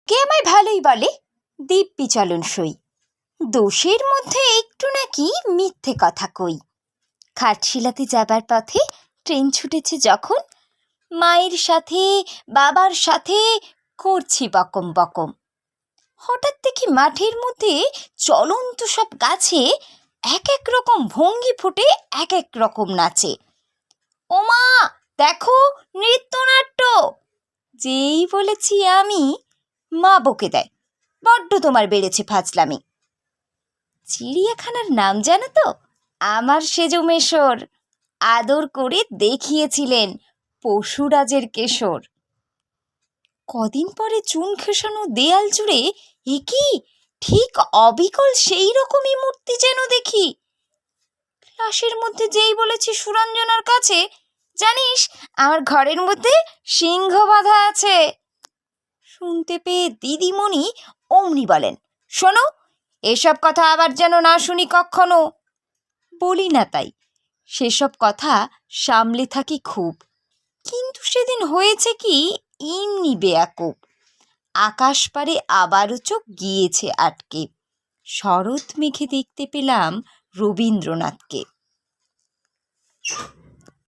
লোকে আমায় ভালোই বলে, দিব্যি চলন সই। দোষের মধ্যে একটু নাকি মিথ্যে কথা কই। ঘাটশিলাতে যাবার পথে ট্রেন ছুটেছে যখন, মায়ের সাথে বাবার সাথে করছি বকম বকম। হঠাৎ দেখি মাঠের মধ্যে চলন্ত সব গাছে এক এক রকম ভঙ্গি ফুটে এক এক রকম নাচে। ওমা দেখো, নৃত্যনাট্য! যেই বলেছি আমি, মা বকে দেয়, বড্ড তোমার বেড়েছে ফাজলামি। চিড়িয়াখানার নাম জানো তো? আমার সেজো মেশর। আদর করে দেখিয়েছিলেন পশুরাজের কেশর। কদিন পরে চুন খেসানো দেয়াল জুড়ে একই ঠিক অবিকল সেই রকমই মূর্তি যেন দেখি। ক্লাসের মধ্যে যেই বলেছি সুরঞ্জনার কাছে, জানিস আমার ঘরের মধ্যে সিংহ বাঁধা আছে। শুনতে পেয়ে দিদিমণি অমনি বলেন, শোনো, এসব কথা আবার যেন না শুনি কখনো। বলি না তাই, সেসব কথা সামলে থাকি খুব। কিন্তু সেদিন হয়েছে কি, এমনি বেয়াকুব। আকাশ পারে আবারও চোখ গিয়েছে আটকে। শরৎ মেঘে দেখতে পেলাম রবীন্দ্রনাথকে।